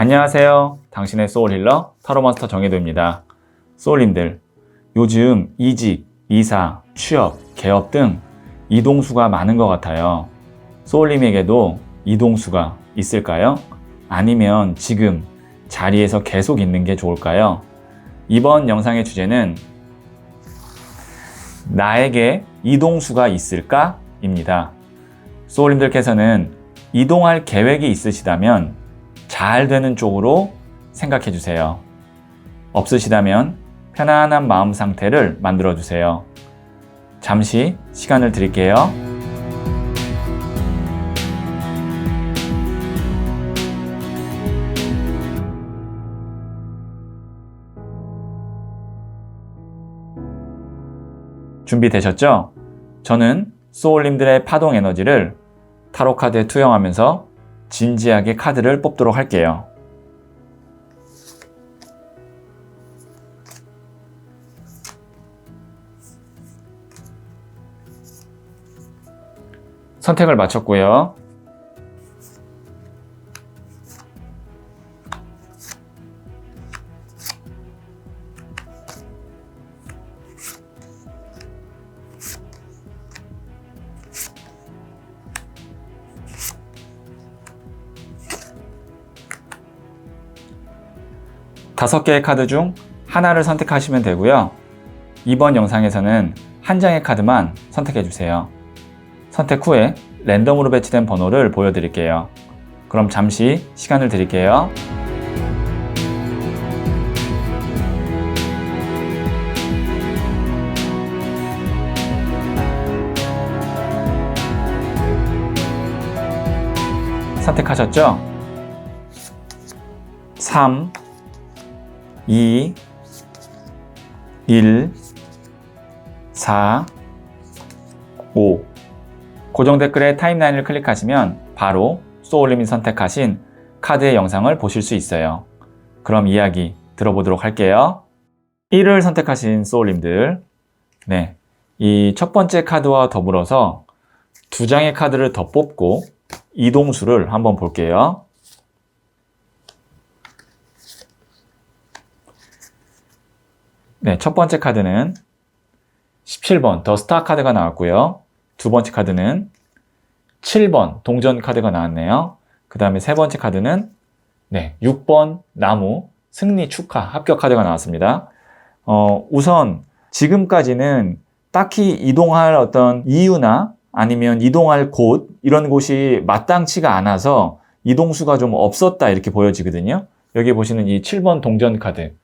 안녕하세요. 당신의 소울힐러 타로마스터 정혜도입니다. 소울님들, 요즘 이직, 이사, 취업, 개업 등 이동수가 많은 것 같아요. 소울님에게도 이동수가 있을까요? 아니면 지금 자리에서 계속 있는 게 좋을까요? 이번 영상의 주제는 나에게 이동수가 있을까? 입니다. 소울님들께서는 이동할 계획이 있으시다면 잘 되는 쪽으로 생각해 주세요. 없으시다면 편안한 마음 상태를 만들어 주세요. 잠시 시간을 드릴게요. 준비되셨죠? 저는 소울님들의 파동 에너지를 타로 카드에 투영하면서 진지하게 카드를 뽑도록 할게요. 선택을 마쳤고요. 다섯 개의 카드 중 하나를 선택하시면 되고요. 이번 영상에서는 한 장의 카드만 선택해 주세요. 선택 후에 랜덤으로 배치된 번호를 보여드릴게요. 그럼 잠시 시간을 드릴게요. 선택하셨죠? 3, 2, 1, 4, 5. 고정 댓글에 타임라인을 클릭하시면 바로 소울님이 선택하신 카드의 영상을 보실 수 있어요. 그럼 이야기 들어보도록 할게요. 1을 선택하신 소울님들, 이 첫 번째 카드와 더불어서 두 장의 카드를 더 뽑고 이동수를 한번 볼게요. 첫 번째 카드는 17번 더 스타 카드가 나왔고요. 두 번째 카드는 7번 동전 카드가 나왔네요. 그 다음에 세 번째 카드는 6번 나무 승리 축하 합격 카드가 나왔습니다. 우선 지금까지는 딱히 이동할 어떤 이유나 아니면 이동할 곳 이런 곳이 마땅치가 않아서 이동수가 좀 없었다 이렇게 보여지거든요. 여기 보시는 이 7번 동전 카드.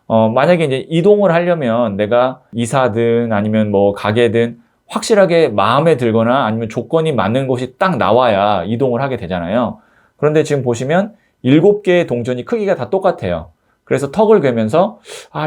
만약에 이제 이동을 하려면 내가 이사든 아니면 뭐 가게든 확실하게 마음에 들거나 아니면 조건이 맞는 곳이 딱 나와야 이동을 하게 되잖아요. 그런데 지금 보시면 7개의 동전이 크기가 다 똑같아요. 그래서 턱을 괴면서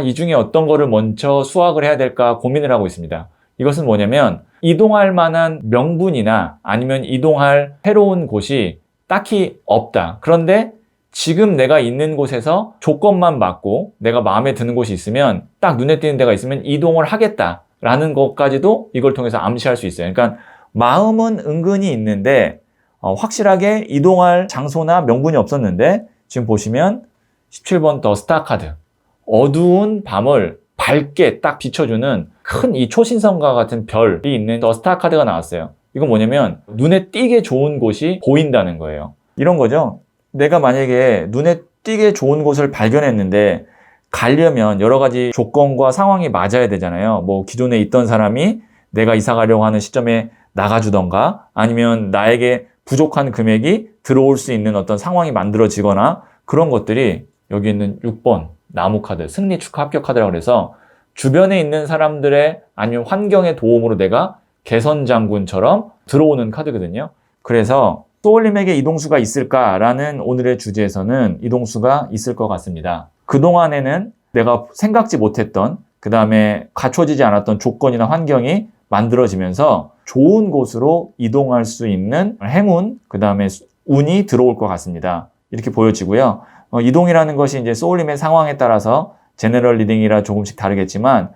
이 중에 어떤 거를 먼저 수확을 해야 될까 고민을 하고 있습니다. 이것은 뭐냐면 이동할 만한 명분이나 아니면 이동할 새로운 곳이 딱히 없다. 그런데 지금 내가 있는 곳에서 조건만 맞고 내가 마음에 드는 곳이 있으면 딱 눈에 띄는 데가 있으면 이동을 하겠다라는 것까지도 이걸 통해서 암시할 수 있어요. 그러니까 마음은 은근히 있는데 확실하게 이동할 장소나 명분이 없었는데 지금 보시면 17번 더 스타 카드. 어두운 밤을 밝게 딱 비춰주는 큰 이 초신성과 같은 별이 있는 더 스타 카드가 나왔어요. 이건 뭐냐면 눈에 띄게 좋은 곳이 보인다는 거예요. 이런 거죠. 내가 만약에 눈에 띄게 좋은 곳을 발견했는데 가려면 여러 가지 조건과 상황이 맞아야 되잖아요. 뭐 기존에 있던 사람이 내가 이사 가려고 하는 시점에 나가주던가 아니면 나에게 부족한 금액이 들어올 수 있는 어떤 상황이 만들어지거나 그런 것들이 여기 있는 6번 나무 카드 승리 축하 합격 카드라고 해서 주변에 있는 사람들의 아니면 환경의 도움으로 내가 개선 장군처럼 들어오는 카드거든요. 그래서 소울님에게 이동수가 있을까라는 오늘의 주제에서는 이동수가 있을 것 같습니다. 그동안에는 내가 생각지 못했던 그 다음에 갖춰지지 않았던 조건이나 환경이 만들어지면서 좋은 곳으로 이동할 수 있는 행운, 그 다음에 운이 들어올 것 같습니다. 이렇게 보여지고요. 이동이라는 것이 이제 소울님의 상황에 따라서 제너럴 리딩이라 조금씩 다르겠지만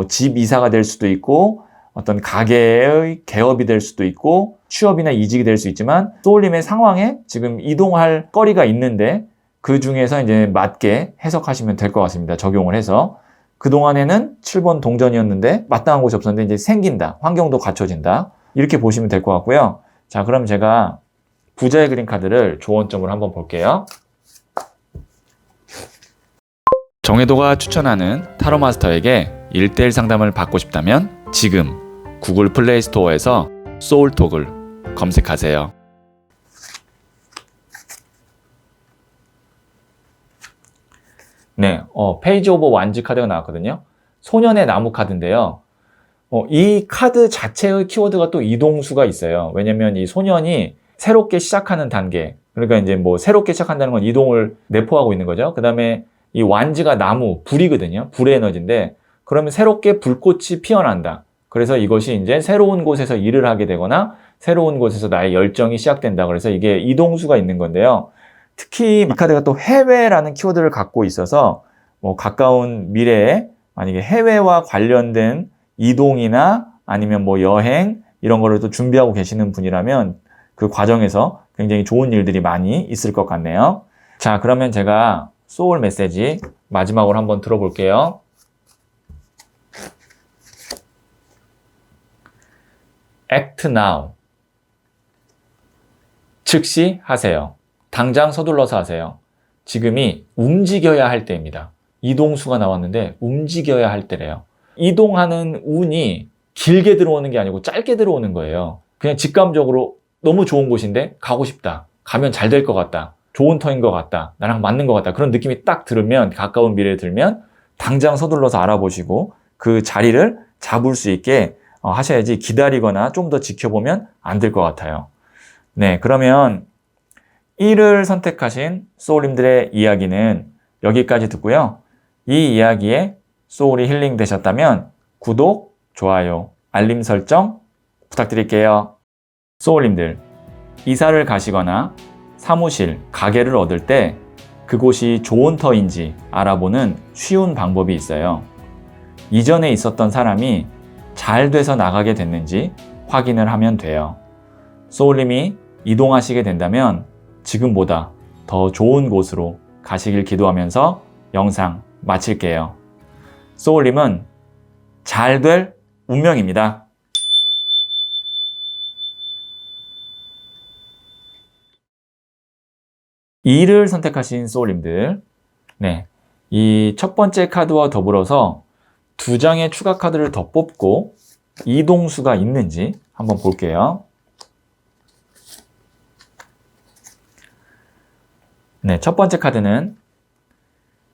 집 이사가 될 수도 있고 어떤 가게의 개업이 될 수도 있고 취업이나 이직이 될 수 있지만 소울님의 상황에 지금 이동할 거리가 있는데 그 중에서 이제 맞게 해석하시면 될 것 같습니다. 적용을 해서. 그동안에는 7번 동전이었는데 마땅한 곳이 없었는데 이제 생긴다. 환경도 갖춰진다. 이렇게 보시면 될 것 같고요. 자, 그럼 제가 부자의 그림 카드를 조언점으로 한번 볼게요. 정혜도가 추천하는 타로 마스터에게 1대1 상담을 받고 싶다면 지금 구글 플레이 스토어에서 소울톡을 검색하세요. 네, 페이지 오브 완즈 카드가 나왔거든요. 소년의 나무 카드인데요. 이 카드 자체의 키워드가 또 이동수가 있어요. 왜냐면 이 소년이 새롭게 시작하는 단계, 그러니까 이제 뭐 새롭게 시작한다는 건 이동을 내포하고 있는 거죠. 그 다음에 이 완즈가 나무, 불이거든요. 불의 에너지인데, 그러면 새롭게 불꽃이 피어난다. 그래서 이것이 이제 새로운 곳에서 일을 하게 되거나 새로운 곳에서 나의 열정이 시작된다. 그래서 이게 이동수가 있는 건데요. 특히 이 카드가 또 해외라는 키워드를 갖고 있어서 뭐 가까운 미래에 만약에 해외와 관련된 이동이나 아니면 뭐 여행 이런 거를 또 준비하고 계시는 분이라면 그 과정에서 굉장히 좋은 일들이 많이 있을 것 같네요. 자, 그러면 제가 소울 메시지 마지막으로 한번 들어볼게요. Act now. 즉시 하세요. 당장 서둘러서 하세요. 지금이 움직여야 할 때입니다. 이동수가 나왔는데 움직여야 할 때래요. 이동하는 운이 길게 들어오는 게 아니고 짧게 들어오는 거예요. 그냥 직감적으로 너무 좋은 곳인데 가고 싶다. 가면 잘 될 것 같다. 좋은 터인 것 같다. 나랑 맞는 것 같다. 그런 느낌이 딱 들으면, 가까운 미래에 들면 당장 서둘러서 알아보시고 그 자리를 잡을 수 있게 하셔야지 기다리거나 좀 더 지켜보면 안 될 것 같아요. 네, 그러면 1을 선택하신 소울님들의 이야기는 여기까지 듣고요. 이 이야기에 소울이 힐링 되셨다면 구독, 좋아요, 알림 설정 부탁드릴게요. 소울님들, 이사를 가시거나 사무실, 가게를 얻을 때 그곳이 좋은 터인지 알아보는 쉬운 방법이 있어요. 이전에 있었던 사람이 잘 돼서 나가게 됐는지 확인을 하면 돼요. 소울님이 이동하시게 된다면 지금보다 더 좋은 곳으로 가시길 기도하면서 영상 마칠게요. 소울님은 잘 될 운명입니다. 이를 선택하신 소울님들, 네, 이 첫 번째 카드와 더불어서 2장의 추가 카드를 더 뽑고 이동수가 있는지 한번 볼게요. 네, 첫 번째 카드는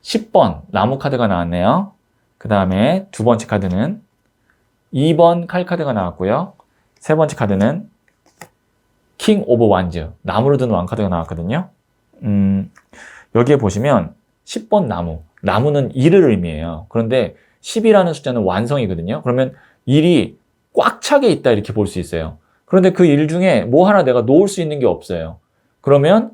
10번 나무 카드가 나왔네요. 그 다음에 두 번째 카드는 2번 칼 카드가 나왔고요. 세 번째 카드는 킹 오브 완즈, 나무로 든 왕 카드가 나왔거든요. 여기에 보시면 10번 나무, 나무는 일을 의미해요. 그런데 10이라는 숫자는 완성이거든요. 그러면 일이 꽉 차게 있다 이렇게 볼 수 있어요. 그런데 그 일 중에 뭐 하나 내가 놓을 수 있는 게 없어요. 그러면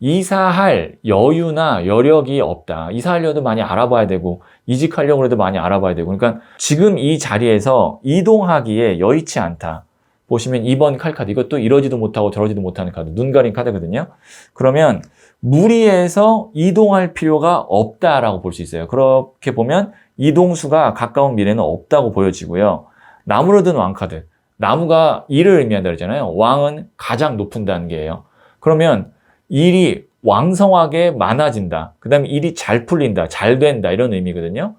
이사할 여유나 여력이 없다. 이사하려도 많이 알아봐야 되고 이직하려고 해도 많이 알아봐야 되고, 그러니까 지금 이 자리에서 이동하기에 여의치 않다. 보시면 2번 칼카드, 이것도 이러지도 못하고 저러지도 못하는 카드, 눈 가린 카드거든요. 그러면 무리해서 이동할 필요가 없다라고 볼 수 있어요. 그렇게 보면 이동수가 가까운 미래는 없다고 보여지고요. 나무로 든 왕카드, 나무가 일을 의미한다 그러잖아요. 왕은 가장 높은 단계예요. 그러면 일이 왕성하게 많아진다. 그 다음에 일이 잘 풀린다, 잘 된다, 이런 의미거든요.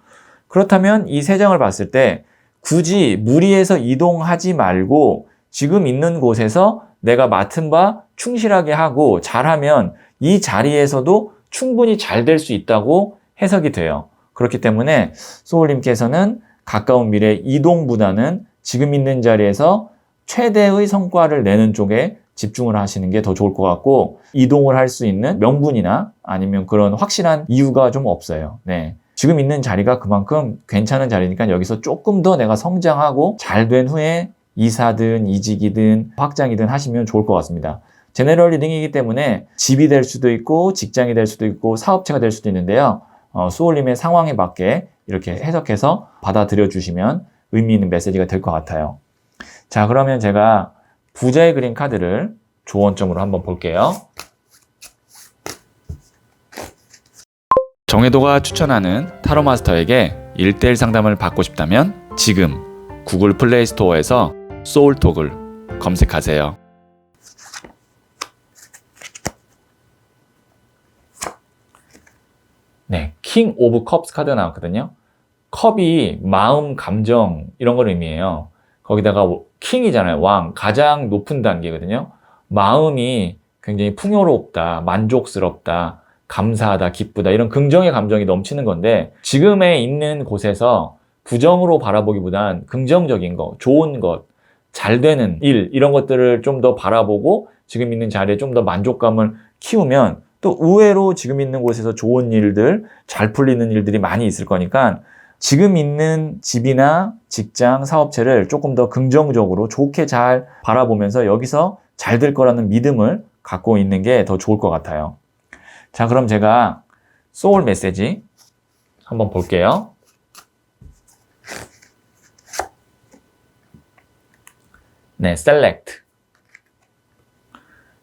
그렇다면 이 세 장을 봤을 때 굳이 무리해서 이동하지 말고 지금 있는 곳에서 내가 맡은 바 충실하게 하고 잘하면 이 자리에서도 충분히 잘 될 수 있다고 해석이 돼요. 그렇기 때문에 소울님께서는 가까운 미래 이동보다는 지금 있는 자리에서 최대의 성과를 내는 쪽에 집중을 하시는 게 더 좋을 것 같고, 이동을 할 수 있는 명분이나 아니면 그런 확실한 이유가 좀 없어요. 네. 지금 있는 자리가 그만큼 괜찮은 자리니까 여기서 조금 더 내가 성장하고 잘 된 후에 이사든 이직이든 확장이든 하시면 좋을 것 같습니다. 제너럴 리딩이기 때문에 집이 될 수도 있고 직장이 될 수도 있고 사업체가 될 수도 있는데요. 소울님의 상황에 맞게 이렇게 해석해서 받아들여 주시면 의미 있는 메시지가 될 것 같아요. 자, 그러면 제가 부자의 그림 카드를 조언점으로 한번 볼게요. 정혜도가 추천하는 타로 마스터에게 1대1 상담을 받고 싶다면 지금 구글 플레이 스토어에서 소울톡을 검색하세요. 네, 킹 오브 컵스 카드가 나왔거든요. 컵이 마음, 감정 이런 걸 의미해요. 거기다가 킹이잖아요. 왕, 가장 높은 단계거든요. 마음이 굉장히 풍요롭다, 만족스럽다, 감사하다, 기쁘다 이런 긍정의 감정이 넘치는 건데 지금에 있는 곳에서 부정으로 바라보기보단 긍정적인 것, 좋은 것, 잘 되는 일 이런 것들을 좀 더 바라보고 지금 있는 자리에 좀 더 만족감을 키우면 또 의외로 지금 있는 곳에서 좋은 일들, 잘 풀리는 일들이 많이 있을 거니까 지금 있는 집이나 직장, 사업체를 조금 더 긍정적으로 좋게 잘 바라보면서 여기서 잘 될 거라는 믿음을 갖고 있는 게 더 좋을 것 같아요. 자, 그럼 제가 소울 메시지 한번 볼게요. 네, select.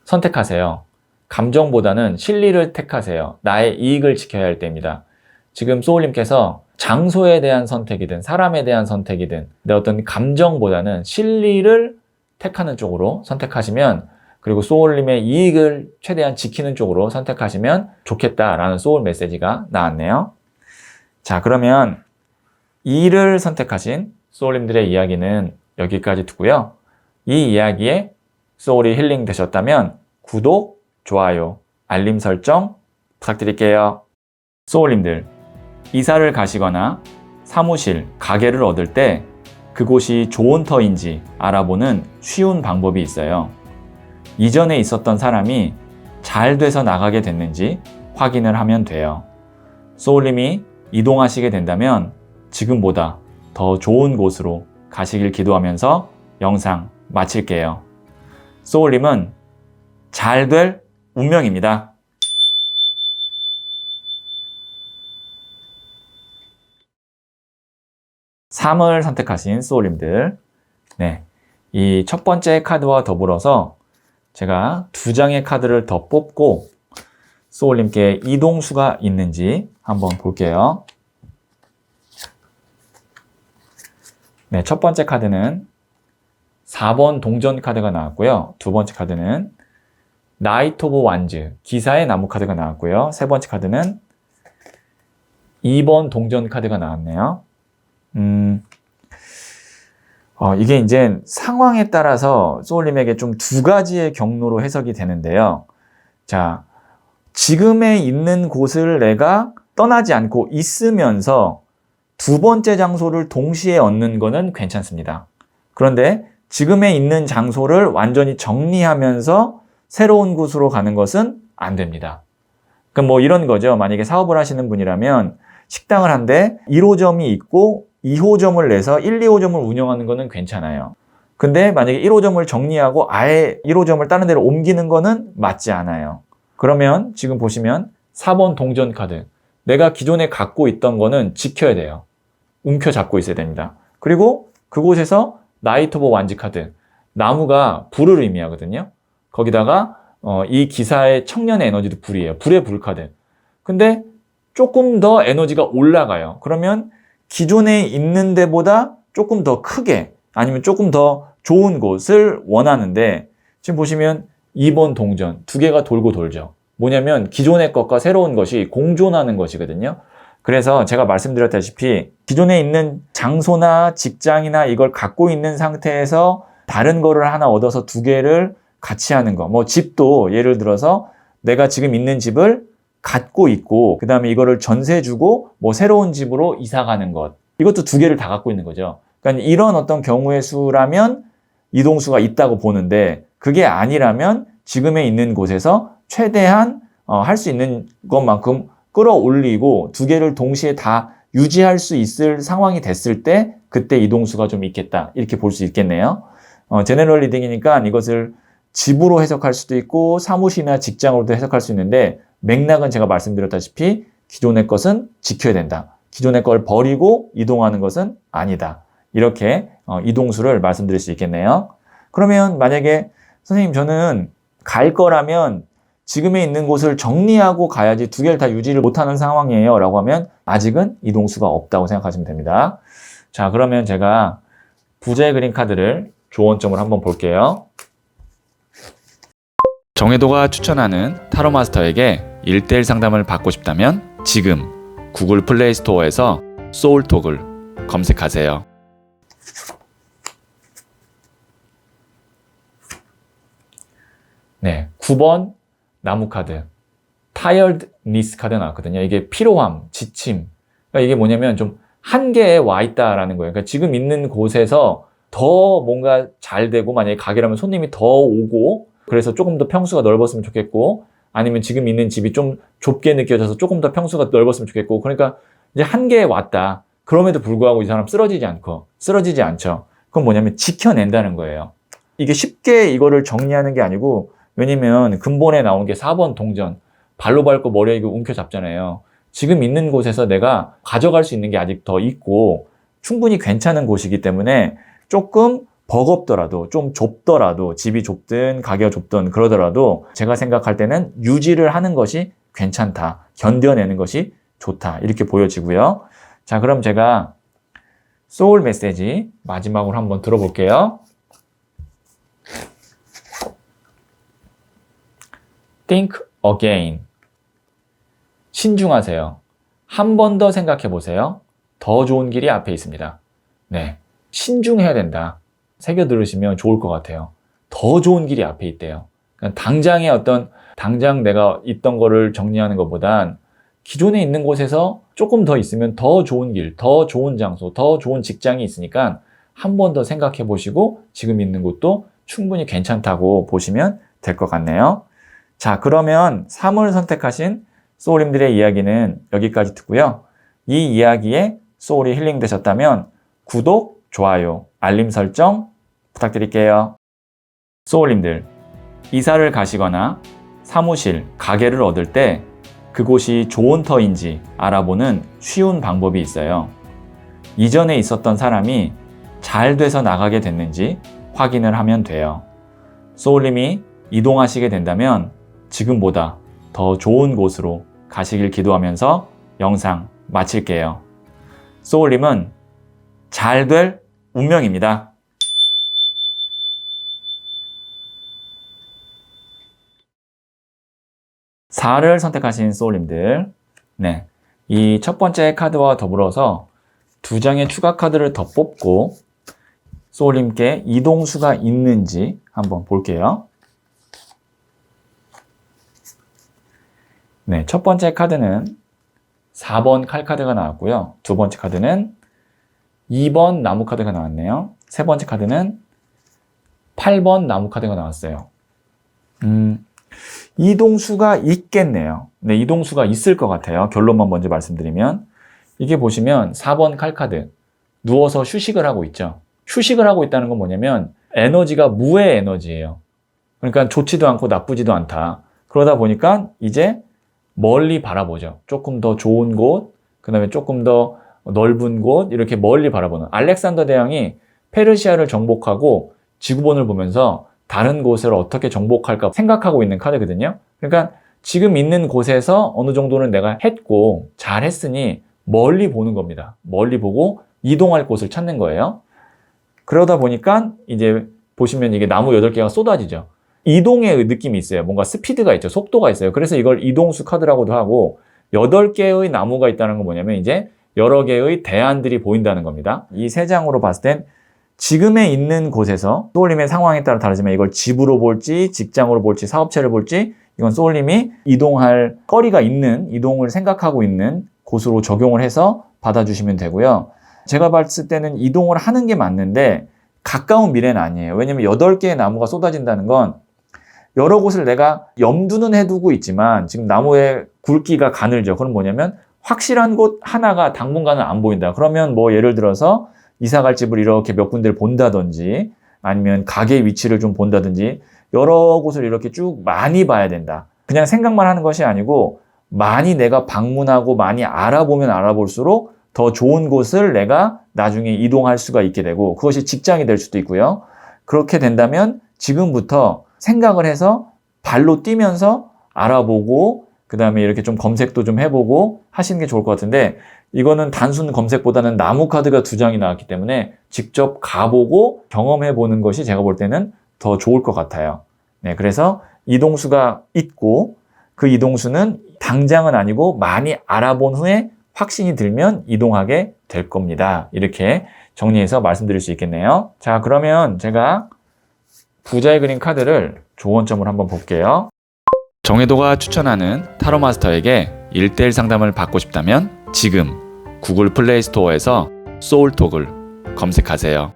선택하세요. 감정보다는 실리를 택하세요. 나의 이익을 지켜야 할 때입니다. 지금 소울님께서 장소에 대한 선택이든 사람에 대한 선택이든 내 어떤 감정보다는 실리를 택하는 쪽으로 선택하시면 그리고 소울님의 이익을 최대한 지키는 쪽으로 선택하시면 좋겠다라는 소울 메시지가 나왔네요. 자, 그러면 이를 선택하신 소울님들의 이야기는 여기까지 두고요. 이 이야기에 소울이 힐링 되셨다면 구독, 좋아요, 알림 설정 부탁드릴게요. 소울님들, 이사를 가시거나 사무실, 가게를 얻을 때 그곳이 좋은 터인지 알아보는 쉬운 방법이 있어요. 이전에 있었던 사람이 잘 돼서 나가게 됐는지 확인을 하면 돼요. 소울님이 이동하시게 된다면 지금보다 더 좋은 곳으로 가시길 기도하면서 영상 마칠게요. 소울님은 잘 될 운명입니다. (3을) 선택하신 소울님들, 네, 이 첫 번째 카드와 더불어서 제가 2장의 카드를 더 뽑고 소울님께 이동수가 있는지 한번 볼게요. 네, 첫 번째 카드는 4번 동전 카드가 나왔고요. 두 번째 카드는 나이트 오브 완즈, 기사의 나무 카드가 나왔고요. 세 번째 카드는 2번 동전 카드가 나왔네요. 이게 이제 상황에 따라서 소울님에게 좀 두 가지의 경로로 해석이 되는데요. 자, 지금에 있는 곳을 내가 떠나지 않고 있으면서 두 번째 장소를 동시에 얻는 거는 괜찮습니다. 그런데 지금에 있는 장소를 완전히 정리하면서 새로운 곳으로 가는 것은 안 됩니다. 그럼 뭐 이런 거죠. 만약에 사업을 하시는 분이라면 식당을 한데 1호점이 있고 2호점을 내서 1, 2호점을 운영하는 거는 괜찮아요. 근데 만약에 1호점을 정리하고 아예 1호점을 다른 데로 옮기는 거는 맞지 않아요. 그러면 지금 보시면 4번 동전 카드. 내가 기존에 갖고 있던 거는 지켜야 돼요. 움켜잡고 있어야 됩니다. 그리고 그곳에서 나이트 오브 완즈 카드. 나무가 불을 의미하거든요. 거기다가 이 기사의 청년의 에너지도 불이에요. 불의 불 카드. 근데 조금 더 에너지가 올라가요. 그러면 기존에 있는 데보다 조금 더 크게 아니면 조금 더 좋은 곳을 원하는데 지금 보시면 2번 동전 두 개가 돌고 돌죠. 뭐냐면 기존의 것과 새로운 것이 공존하는 것이거든요. 그래서 제가 말씀드렸다시피 기존에 있는 장소나 직장이나 이걸 갖고 있는 상태에서 다른 거를 하나 얻어서 두 개를 같이 하는 거. 뭐 집도 예를 들어서 내가 지금 있는 집을 갖고 있고 그 다음에 이거를 전세 주고 뭐 새로운 집으로 이사 가는 것. 이것도 두 개를 다 갖고 있는 거죠. 그러니까 이런 어떤 경우의 수라면 이동수가 있다고 보는데 그게 아니라면 지금에 있는 곳에서 최대한 할 수 있는 것만큼 끌어올리고 두 개를 동시에 다 유지할 수 있을 상황이 됐을 때 그때 이동수가 좀 있겠다. 이렇게 볼 수 있겠네요. 제너럴 리딩이니까 이것을 집으로 해석할 수도 있고 사무실이나 직장으로도 해석할 수 있는데 맥락은 제가 말씀드렸다시피 기존의 것은 지켜야 된다. 기존의 걸 버리고 이동하는 것은 아니다. 이렇게 이동수를 말씀드릴 수 있겠네요. 그러면 만약에 선생님 저는 갈 거라면 지금에 있는 곳을 정리하고 가야지 두 개를 다 유지를 못하는 상황이에요 라고 하면 아직은 이동수가 없다고 생각하시면 됩니다. 자, 그러면 제가 부자의 그림 카드를 조언점을 한번 볼게요. 정혜도가 추천하는 타로 마스터에게 1:1 상담을 받고 싶다면 지금 구글 플레이 스토어에서 소울톡을 검색하세요. 네, 9번 나무 카드 tiredness 카드 나왔거든요. 이게 피로함, 지침. 그러니까 이게 뭐냐면 좀 한계에 와 있다라는 거예요. 그러니까 지금 있는 곳에서 더 뭔가 잘 되고, 만약에 가게라면 손님이 더 오고, 그래서 조금 더 평수가 넓었으면 좋겠고, 아니면 지금 있는 집이 좀 좁게 느껴져서 조금 더 평수가 넓었으면 좋겠고, 그러니까 이제 한계에 왔다. 그럼에도 불구하고 이 사람 쓰러지지 않죠. 그건 뭐냐면 지켜낸다는 거예요. 이게 쉽게 이거를 정리하는 게 아니고, 왜냐면 근본에 나온 게 4번 동전. 발로 밟고 머리에 이거 움켜잡잖아요. 지금 있는 곳에서 내가 가져갈 수 있는 게 아직 더 있고 충분히 괜찮은 곳이기 때문에 조금 버겁더라도, 좀 좁더라도, 집이 좁든 가게가 좁든 그러더라도 제가 생각할 때는 유지를 하는 것이 괜찮다. 견뎌내는 것이 좋다. 이렇게 보여지고요. 자, 그럼 제가 소울 메시지 마지막으로 한번 들어볼게요. Think again. 신중하세요. 한 번 더 생각해 보세요. 더 좋은 길이 앞에 있습니다. 네, 신중해야 된다. 새겨 들으시면 좋을 것 같아요. 더 좋은 길이 앞에 있대요. 그러니까 당장 내가 있던 거를 정리하는 것보단 기존에 있는 곳에서 조금 더 있으면 더 좋은 길, 더 좋은 장소, 더 좋은 직장이 있으니까 한 번 더 생각해 보시고 지금 있는 곳도 충분히 괜찮다고 보시면 될 것 같네요. 자, 그러면 3을 선택하신 소울님들의 이야기는 여기까지 듣고요. 이 이야기에 소울이 힐링 되셨다면 구독, 좋아요, 알림 설정 부탁드릴게요. 소울님들, 이사를 가시거나 사무실, 가게를 얻을 때 그곳이 좋은 터인지 알아보는 쉬운 방법이 있어요. 이전에 있었던 사람이 잘 돼서 나가게 됐는지 확인을 하면 돼요. 소울님이 이동하시게 된다면 지금보다 더 좋은 곳으로 가시길 기도하면서 영상 마칠게요. 소울님은 잘 될 운명입니다. (4를) 선택하신 소울님들, 네, 이 첫 번째 카드와 더불어서 2장의 추가 카드를 더 뽑고 소울님께 이동수가 있는지 한번 볼게요. 네, 첫 번째 카드는 4번 칼 카드가 나왔고요. 두 번째 카드는 2번 나무 카드가 나왔네요. 세 번째 카드는 8번 나무 카드가 나왔어요. 이동수가 있겠네요. 네, 이동수가 있을 것 같아요. 결론만 먼저 말씀드리면, 이게 보시면 4번 칼 카드, 누워서 휴식을 하고 있죠. 휴식을 하고 있다는 건 뭐냐면 에너지가 무의 에너지예요. 그러니까 좋지도 않고 나쁘지도 않다. 그러다 보니까 이제 멀리 바라보죠. 조금 더 좋은 곳, 그 다음에 조금 더 넓은 곳, 이렇게 멀리 바라보는. 알렉산더 대왕이 페르시아를 정복하고 지구본을 보면서 다른 곳을 어떻게 정복할까 생각하고 있는 카드거든요. 그러니까 지금 있는 곳에서 어느 정도는 내가 했고 잘 했으니 멀리 보는 겁니다. 멀리 보고 이동할 곳을 찾는 거예요. 그러다 보니까 이제 보시면 이게 나무 8개가 쏟아지죠. 이동의 느낌이 있어요. 뭔가 스피드가 있죠. 속도가 있어요. 그래서 이걸 이동수 카드라고도 하고, 8개의 나무가 있다는 건 뭐냐면 이제 여러 개의 대안들이 보인다는 겁니다. 이 3장으로 봤을 땐 지금에 있는 곳에서 소울님의 상황에 따라 다르지만 이걸 집으로 볼지 직장으로 볼지 사업체를 볼지 이건 소울님이 이동할 거리가 있는, 이동을 생각하고 있는 곳으로 적용을 해서 받아주시면 되고요. 제가 봤을 때는 이동을 하는 게 맞는데 가까운 미래는 아니에요. 왜냐면 8개의 나무가 쏟아진다는 건 여러 곳을 내가 염두는 해두고 있지만 지금 나무의 굵기가 가늘죠. 그럼 뭐냐면 확실한 곳 하나가 당분간은 안 보인다. 그러면 뭐 예를 들어서 이사 갈 집을 이렇게 몇 군데를 본다든지 아니면 가게 위치를 좀 본다든지 여러 곳을 이렇게 쭉 많이 봐야 된다. 그냥 생각만 하는 것이 아니고 많이 내가 방문하고 많이 알아보면 알아볼수록 더 좋은 곳을 내가 나중에 이동할 수가 있게 되고 그것이 직장이 될 수도 있고요. 그렇게 된다면 지금부터 생각을 해서 발로 뛰면서 알아보고 그 다음에 이렇게 좀 검색도 좀 해보고 하시는 게 좋을 것 같은데 이거는 단순 검색보다는 나무 카드가 2장이 나왔기 때문에 직접 가보고 경험해보는 것이 제가 볼 때는 더 좋을 것 같아요. 네, 그래서 이동수가 있고 그 이동수는 당장은 아니고 많이 알아본 후에 확신이 들면 이동하게 될 겁니다. 이렇게 정리해서 말씀드릴 수 있겠네요. 자, 그러면 제가 부자의 그림 카드를 조언점을 한번 볼게요. 정혜도가 추천하는 타로 마스터에게 1:1 상담을 받고 싶다면 지금 구글 플레이 스토어에서 소울톡을 검색하세요.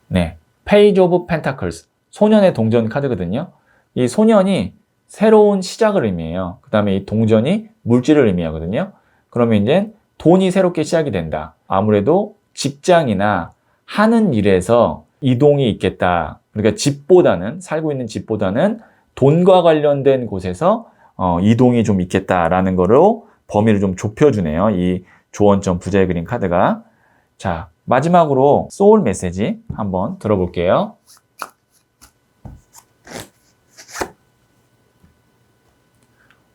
네, 페이지 오브 펜타클스, 소년의 동전 카드거든요. 이 소년이 새로운 시작을 의미해요. 그 다음에 이 동전이 물질을 의미하거든요. 그러면 이제 돈이 새롭게 시작이 된다. 아무래도 직장이나 하는 일에서 이동이 있겠다. 그러니까 집보다는, 살고 있는 집보다는 돈과 관련된 곳에서 이동이 좀 있겠다라는 거로 범위를 좀 좁혀주네요. 이 조언점 부자의 그림 카드가. 자, 마지막으로 소울 메시지 한번 들어볼게요.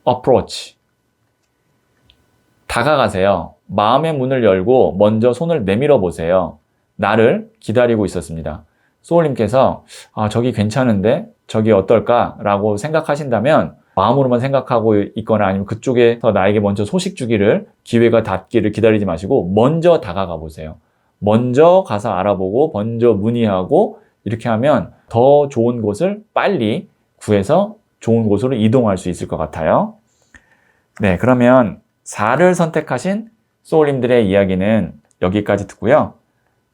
approach. 다가가세요. 마음의 문을 열고 먼저 손을 내밀어 보세요. 나를 기다리고 있었습니다. 소울님께서 저기 괜찮은데 저기 어떨까? 라고 생각하신다면 마음으로만 생각하고 있거나 아니면 그쪽에서 나에게 먼저 소식 주기를 기회가 닿기를 기다리지 마시고 먼저 다가가 보세요. 먼저 가서 알아보고 먼저 문의하고 이렇게 하면 더 좋은 곳을 빨리 구해서 좋은 곳으로 이동할 수 있을 것 같아요. 네, 그러면 4를 선택하신 소울님들의 이야기는 여기까지 듣고요.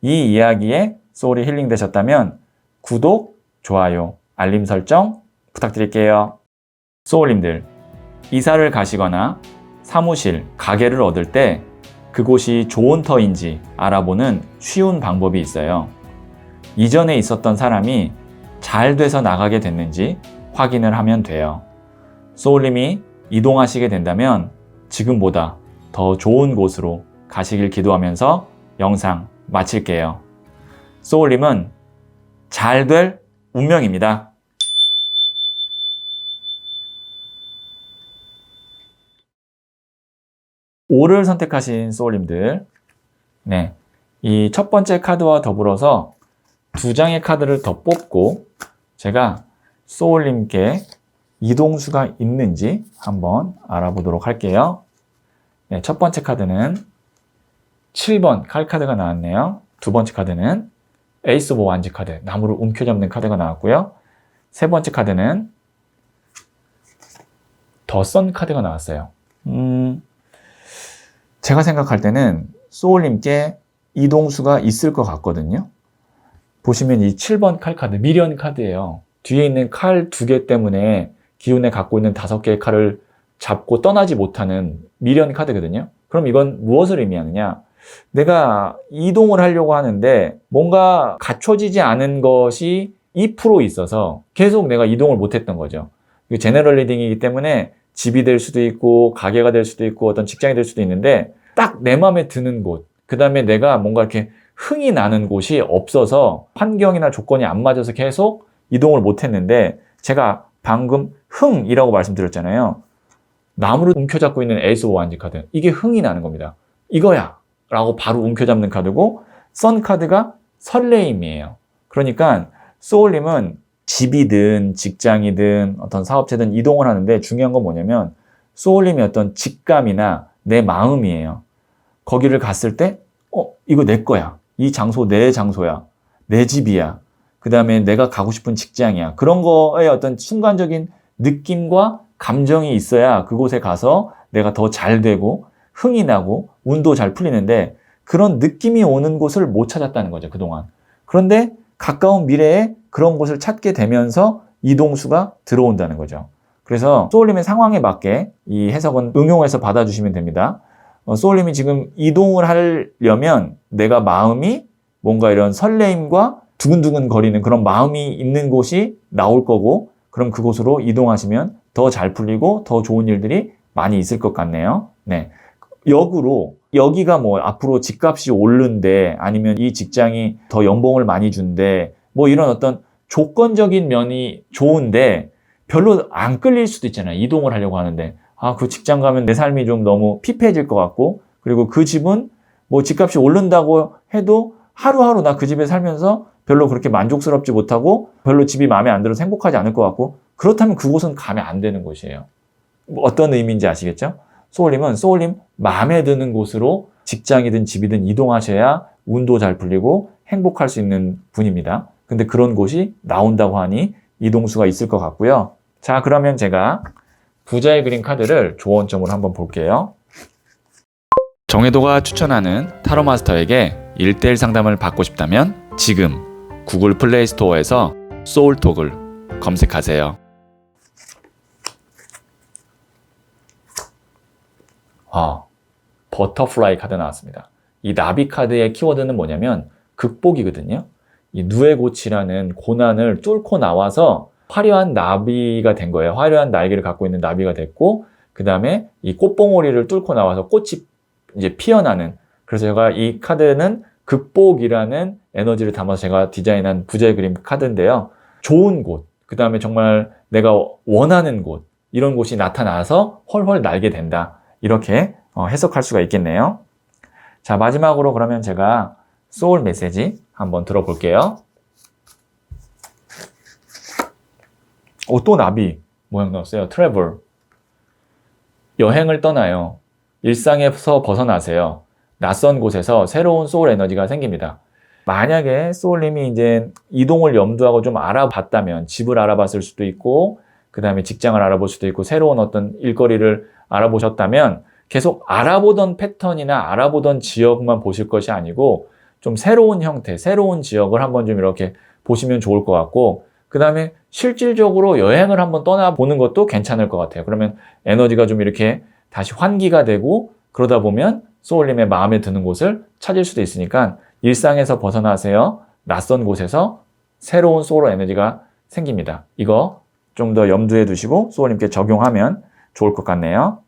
이 이야기에 소울이 힐링되셨다면 구독, 좋아요, 알림 설정 부탁드릴게요. 소울님들, 이사를 가시거나 사무실, 가게를 얻을 때 그곳이 좋은 터인지 알아보는 쉬운 방법이 있어요. 이전에 있었던 사람이 잘 돼서 나가게 됐는지 확인을 하면 돼요. 소울님이 이동하시게 된다면 지금보다 더 좋은 곳으로 가시길 기도하면서 영상 마칠게요. 소울님은 잘 될 운명입니다. 5를 선택하신 소울님들, 네, 이 첫 번째 카드와 더불어서 2장의 카드를 더 뽑고 제가 소울님께 이동수가 있는지 한번 알아보도록 할게요. 네, 첫 번째 카드는 7번 칼카드가 나왔네요. 두 번째 카드는 에이스 오브 완즈 카드, 나무를 움켜잡는 카드가 나왔고요. 세 번째 카드는 더 선 카드가 나왔어요. 제가 생각할 때는 소울님께 이동수가 있을 것 같거든요. 보시면 이 7번 칼카드, 미련 카드예요. 뒤에 있는 칼 2개 때문에 기운에 갖고 있는 5개의 칼을 잡고 떠나지 못하는 미련 카드거든요. 그럼 이건 무엇을 의미하느냐? 내가 이동을 하려고 하는데 뭔가 갖춰지지 않은 것이 2% 있어서 계속 내가 이동을 못했던 거죠. 제너럴 리딩이기 때문에 집이 될 수도 있고 가게가 될 수도 있고 어떤 직장이 될 수도 있는데 딱 내 마음에 드는 곳, 그 다음에 내가 뭔가 이렇게 흥이 나는 곳이 없어서 환경이나 조건이 안 맞아서 계속 이동을 못했는데 제가 방금 흥이라고 말씀드렸잖아요. 나무를 움켜잡고 있는 에이스 오브 완즈 카드, 이게 흥이 나는 겁니다. 이거야 라고 바로 움켜잡는 카드고, 선 카드가 설레임이에요. 그러니까 소울님은 집이든 직장이든 어떤 사업체든 이동을 하는데 중요한 건 뭐냐면 소울님의 어떤 직감이나 내 마음이에요. 거기를 갔을 때 이거 내 거야. 이 장소 내 장소야. 내 집이야. 그 다음에 내가 가고 싶은 직장이야. 그런 거에 어떤 순간적인 느낌과 감정이 있어야 그곳에 가서 내가 더 잘 되고 흥이 나고 운도 잘 풀리는데 그런 느낌이 오는 곳을 못 찾았다는 거죠, 그동안. 그런데 가까운 미래에 그런 곳을 찾게 되면서 이동수가 들어온다는 거죠. 그래서 소울님의 상황에 맞게 이 해석은 응용해서 받아주시면 됩니다. 소울님이 지금 이동을 하려면 내가 마음이 뭔가 이런 설레임과 두근두근 거리는 그런 마음이 있는 곳이 나올 거고, 그럼 그곳으로 이동하시면 더 잘 풀리고 더 좋은 일들이 많이 있을 것 같네요. 네. 역으로 여기가 뭐 앞으로 집값이 오른데 아니면 이 직장이 더 연봉을 많이 준대 뭐 이런 어떤 조건적인 면이 좋은데 별로 안 끌릴 수도 있잖아요. 이동을 하려고 하는데 그 직장 가면 내 삶이 좀 너무 피폐해질 것 같고, 그리고 그 집은 뭐 집값이 오른다고 해도 하루하루 나 그 집에 살면서 별로 그렇게 만족스럽지 못하고 별로 집이 마음에 안 들어서 행복하지 않을 것 같고, 그렇다면 그곳은 가면 안 되는 곳이에요. 어떤 의미인지 아시겠죠? 소울님 마음에 드는 곳으로 직장이든 집이든 이동하셔야 운도 잘 풀리고 행복할 수 있는 분입니다. 근데 그런 곳이 나온다고 하니 이동수가 있을 것 같고요. 자, 그러면 제가 부자의 그림 카드를 조언점으로 한번 볼게요. 정혜도가 추천하는 타로 마스터에게 1:1 상담을 받고 싶다면 지금 구글 플레이 스토어에서 소울톡을 검색하세요. 버터플라이 카드 나왔습니다. 이 나비 카드의 키워드는 뭐냐면 극복이거든요. 이 누에고치라는 고난을 뚫고 나와서 화려한 나비가 된 거예요. 화려한 날개를 갖고 있는 나비가 됐고, 그 다음에 이 꽃봉오리를 뚫고 나와서 꽃이 이제 피어나는, 그래서 제가 이 카드는 극복이라는 에너지를 담아서 제가 디자인한 부자의 그림 카드인데요. 좋은 곳, 그 다음에 정말 내가 원하는 곳, 이런 곳이 나타나서 헐헐 날게 된다. 이렇게 해석할 수가 있겠네요. 자, 마지막으로 그러면 제가 소울 메시지 한번 들어볼게요. 또 나비 모양 나왔어요. 트래블. 여행을 떠나요. 일상에서 벗어나세요. 낯선 곳에서 새로운 소울 에너지가 생깁니다. 만약에 소울님이 이제 이동을 염두하고 좀 알아봤다면, 집을 알아봤을 수도 있고, 그 다음에 직장을 알아볼 수도 있고, 새로운 어떤 일거리를 알아보셨다면 계속 알아보던 패턴이나 알아보던 지역만 보실 것이 아니고 좀 새로운 형태, 새로운 지역을 한번 좀 이렇게 보시면 좋을 것 같고, 그 다음에 실질적으로 여행을 한번 떠나보는 것도 괜찮을 것 같아요. 그러면 에너지가 좀 이렇게 다시 환기가 되고, 그러다 보면 소울님의 마음에 드는 곳을 찾을 수도 있으니까 일상에서 벗어나세요. 낯선 곳에서 새로운 소울 에너지가 생깁니다. 이거 좀 더 염두에 두시고 소울님께 적용하면 좋을 것 같네요.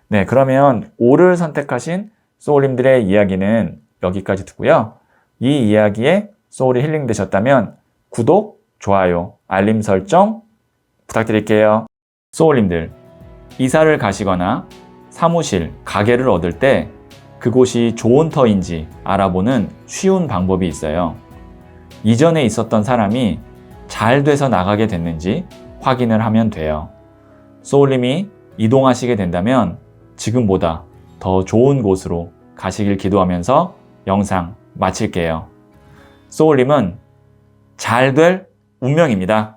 네, 그러면 5를 선택하신 소울님들의 이야기는 여기까지 듣고요. 이 이야기에 소울이 힐링 되셨다면 구독, 좋아요, 알림 설정 부탁드릴게요. 소울님들, 이사를 가시거나 사무실, 가게를 얻을 때 그곳이 좋은 터인지 알아보는 쉬운 방법이 있어요. 이전에 있었던 사람이 잘 돼서 나가게 됐는지 확인을 하면 돼요. 소울님이 이동하시게 된다면 지금보다 더 좋은 곳으로 가시길 기도하면서 영상 마칠게요. 소울님은 잘 될 운명입니다.